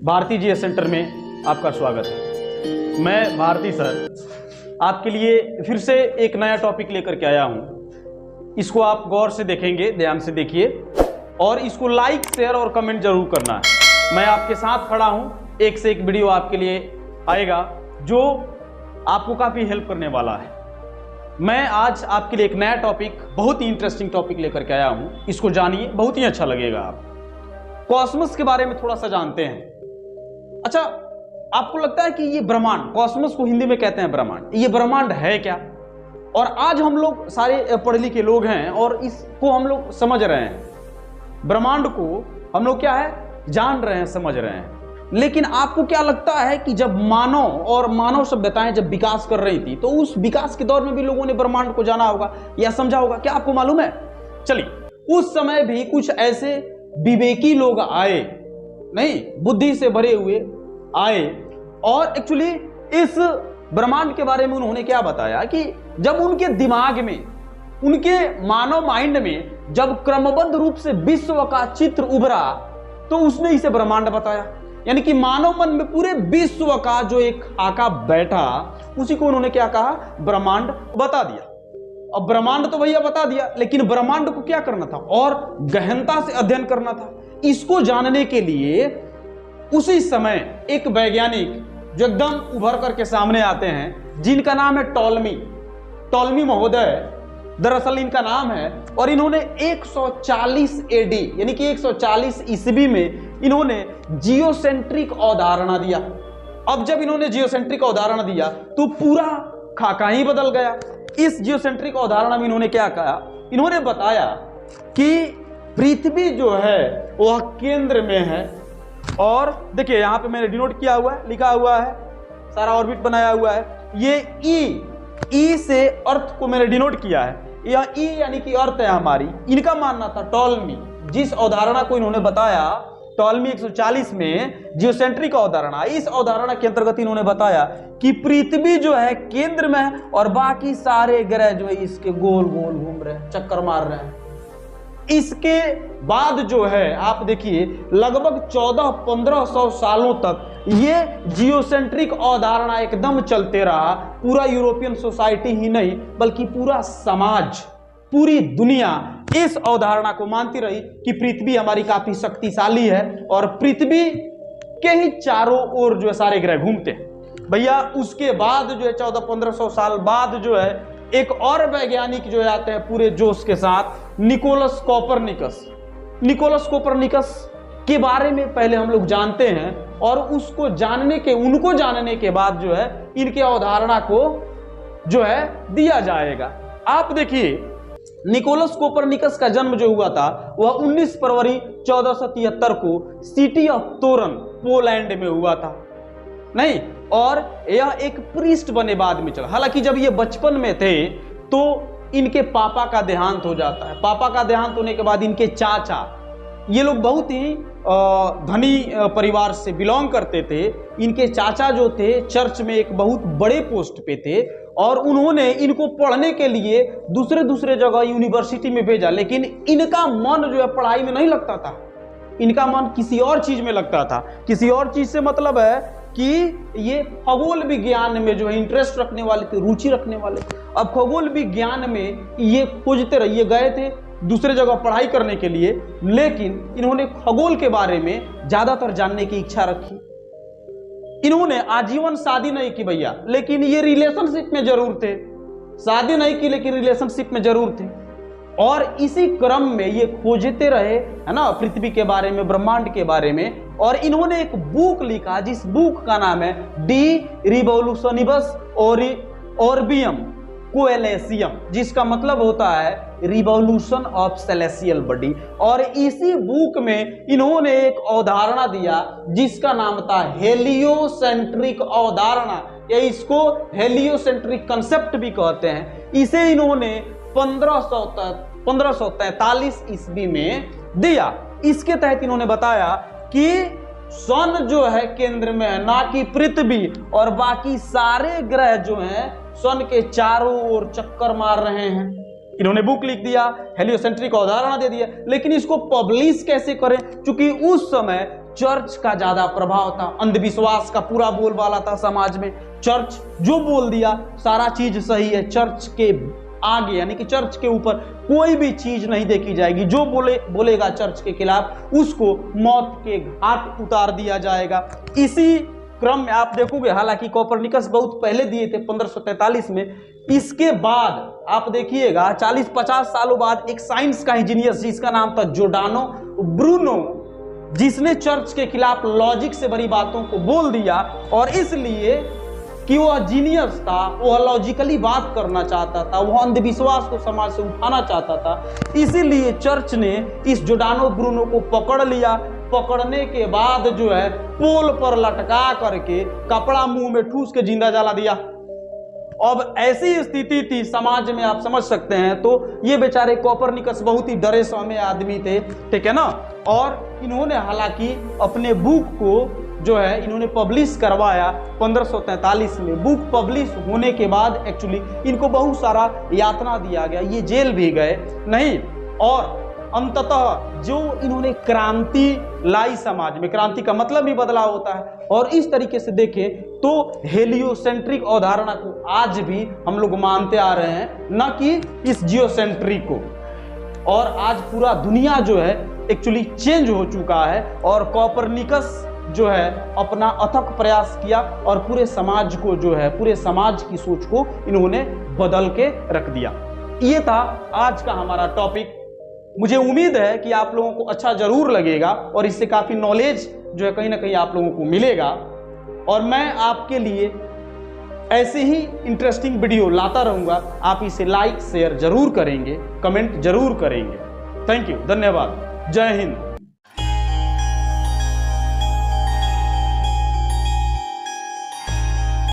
Bharti GS centre में आपका स्वागत है। मैं भारती सर आपके लिए फिर से एक नया टॉपिक लेकर के आया हूं। इसको आप गौर से देखेंगे, ध्यान से देखिए और इसको लाइक, शेयर और कमेंट जरूर करना है। मैं आपके साथ खड़ा हूं, एक से एक वीडियो आपके लिए आएगा जो आपको काफी हेल्प करने वाला है। मैं आज आपके लिए एक नया टॉपिक, बहुत ही इंटरेस्टिंग टॉपिक लेकर के आया हूं। इसको जानिए, बहुत ही अच्छा लगेगा। आप कॉस्मोस के बारे में थोड़ा सा जानते हैं। अच्छा, आपको लगता है कि ये ब्रह्मांड, कॉस्मोस को हिंदी में कहते हैं ब्रह्मांड, ये ब्रह्मांड है क्या? और आज हम लोग सारे पढ़े लिखे लोग हैं और इसको हम लोग समझ रहे हैं। ब्रह्मांड को हम लोग क्या है, जान रहे हैं, समझ रहे हैं। लेकिन आपको क्या लगता है कि जब मानव सभ्यताएं जब विकास कर रही थी तो उस विकास के दौर में भी लोगों ने ब्रह्मांड को जाना होगा या समझा होगा? क्या आपको मालूम है? चलिए, उस समय भी कुछ ऐसे विवेकी लोग आए, नहीं, बुद्धि से भरे हुए आए और एक्चुअली इस ब्रह्मांड के बारे में उन्होंने क्या बताया कि जब उनके दिमाग में, उनके मानव माइंड में जब क्रमबद्ध रूप से विश्व का चित्र उभरा तो उसने इसे ब्रह्मांड बताया। यानी कि मानव मन में पूरे विश्व का जो एक खाका बैठा, उसी को उन्होंने क्या कहा, ब्रह्मांड बता दिया। अब ब्रह्मांड तो भैया बता दिया, लेकिन ब्रह्मांड को क्या करना था और गहनता से अध्ययन करना था। इसको जानने के लिए उसी समय एक वैज्ञानिक जो एकदम उभर करके सामने आते हैं, जिनका नाम है टॉलमी महोदय, दरअसल इनका नाम है। और इन्होंने 140 एडी यानी कि 140 ईस्वी में इन्होंने जियोसेंट्रिक अवधारणा दिया। अब जब इन्होंने जियोसेंट्रिक अवधारणा दिया तो पूरा खाका ही बदल गया। इस जियोसेंट्रिक अवधारणा में इन्होंने क्या कहा, इन्होंने बताया कि पृथ्वी जो है वह केंद्र में है। और देखिए यहां पे मैंने डिनोट किया हुआ है, लिखा हुआ है, सारा ऑर्बिट बनाया हुआ है। ये ई से अर्थ को मैंने डिनोट किया है। यह ई यानी कि अर्थ है हमारी। इनका मानना था, टॉलमी जिस अवधारणा को इन्होंने बताया, टॉलमी 140 में जियोसेंट्रिक अवधारणा, इस अवधारणा के अंतर्गत इन्होंने बताया कि पृथ्वी जो है केंद्र में है और बाकी सारे ग्रह जो है इसके गोल गोल घूम रहे हैं, चक्कर मार रहे हैं। इसके बाद जो है आप देखिए लगभग 1400-1500 सालों तक ये जियोसेंट्रिक अवधारणा एकदम चलते रहा। पूरा यूरोपियन सोसाइटी ही नहीं बल्कि पूरा समाज, पूरी दुनिया इस अवधारणा को मानती रही कि पृथ्वी हमारी काफी शक्तिशाली है और पृथ्वी के ही चारों ओर जो है सारे ग्रह घूमते हैं। भैया उसके बाद जो है 1400-1500 साल बाद जो है एक और वैज्ञानिक जो आते हैं पूरे जोश के साथ, निकोलस कोपरनिकस के बारे में पहले हम लोग जानते हैं और उनको जानने के बाद जो है इनके अवधारणा को जो है दिया जाएगा। आप देखिए निकोलस कोपरनिकस का जन्म जो हुआ था वह 19 फरवरी 1473 को सिटी ऑफ तोरन, पोलैंड में हुआ था, नहीं, और यह एक प्रीस्ट बने बाद में चला। हालांकि जब ये बचपन में थे तो इनके पापा का देहांत हो जाता है। पापा का देहांत होने के बाद इनके चाचा, ये लोग बहुत ही धनी परिवार से बिलोंग करते थे। इनके चाचा जो थे चर्च में एक बहुत बड़े पोस्ट पे थे और उन्होंने इनको पढ़ने के लिए दूसरे जगह यूनिवर्सिटी में भेजा। लेकिन इनका मन जो है पढ़ाई में नहीं लगता था, इनका मन किसी और चीज में लगता था। किसी और चीज से मतलब है कि ये खगोल विज्ञान में जो है इंटरेस्ट रखने वाले थे, रुचि रखने वाले। अब खगोल विज्ञान में ये खोजते रहिए, गए थे दूसरे जगह पढ़ाई करने के लिए, लेकिन इन्होंने खगोल के बारे में ज्यादातर जानने की इच्छा रखी। इन्होंने आजीवन शादी नहीं की भैया, लेकिन ये रिलेशनशिप में जरूर थे। शादी नहीं की लेकिन रिलेशनशिप में जरूर थे। और इसी क्रम में ये खोजते रहे, है ना, पृथ्वी के बारे में, ब्रह्मांड के बारे में। और इन्होंने एक बुक लिखा जिस बुक का नाम है डी रिवोल्यूशनिबस ऑर्बियम कोएलेसियम, जिसका मतलब होता है रिवॉल्यूशन ऑफ सेलेस्टियल बॉडी। और इसी बुक में इन्होंने एक अवधारणा दिया जिसका नाम था हेलियोसेंट्रिक अवधारणा, या इसको हेलियोसेंट्रिक कंसेप्ट भी कहते हैं। इसे इन्होंने 1543 ईस्वी में दिया। इसके तहत इन्होंने बताया कि सन जो है केंद्र में है, ना कि पृथ्वी, और बाकी सारे ग्रह जो हैं सन के चारों ओर चक्कर मार रहे हैं। इन्होंने बुक लिख दिया, हेलियोसेंट्रिक अवधारणा दे दिया, लेकिन इसको पब्लिश कैसे करें? क्योंकि उस समय चर्च का ज्यादा प्रभाव था, अंधविश्वास का पूरा बोलबाला था समाज में। चर्च जो बोल दिया सारा चीज सही है, चर्च के आगे यानी कि चर्च के ऊपर कोई भी चीज नहीं देखी जाएगी। जो बोलेगा चर्च के खिलाफ उसको मौत के घाट उतार दिया जाएगा। इसी क्रम में आप देखोगे, हालांकि कोपरनिकस बहुत पहले दिए थे 1543 में, इसके बाद आप देखिएगा 40-50 सालों बाद एक साइंस का इंजीनियर जिसका नाम था जोर्डानो ब्रूनो, जिसने चर्च के खिलाफ लॉजिक से भरी बातों को बोल दिया, और इसलिए कि वह जीनियस था, वह लॉजिकली बात करना चाहता था, वह अंधविश्वास को समाज से उठाना चाहता था। इसीलिए चर्च ने इस जोर्डानो ब्रूनो को पकड़ लिया। पकड़ने के बाद जो है पोल पर लटका करके कपड़ा मुंह में ठूस के जिंदा जला दिया। अब ऐसी स्थिति थी समाज में, आप समझ सकते हैं। तो ये बेचारे कोपरनिकस बहुत ही डरे सहमे आदमी थे, ठीक है ना। और इन्होंने हालांकि अपने बुक को जो है इन्होंने पब्लिश करवाया 1543 में। बुक पब्लिश होने के बाद एक्चुअली इनको बहुत सारा यातना दिया गया, ये जेल भी गए नहीं, और अंततः जो इन्होंने क्रांति लाई समाज में, क्रांति का मतलब भी बदलाव होता है। और इस तरीके से देखें तो हेलियोसेंट्रिक अवधारणा को आज भी हम लोग मानते आ रहे हैं, न कि इस जियोसेंट्रिक को। और आज पूरा दुनिया जो है एक्चुअली चेंज हो चुका है, और कोपरनिकस जो है अपना अथक प्रयास किया और पूरे समाज को जो है, पूरे समाज की सोच को इन्होंने बदल के रख दिया। ये था आज का हमारा टॉपिक। मुझे उम्मीद है कि आप लोगों को अच्छा जरूर लगेगा और इससे काफी नॉलेज जो है कहीं ना कहीं आप लोगों को मिलेगा। और मैं आपके लिए ऐसे ही इंटरेस्टिंग वीडियो लाता रहूंगा। आप इसे लाइक शेयर जरूर करेंगे, कमेंट जरूर करेंगे। थैंक यू, धन्यवाद, जय हिंद।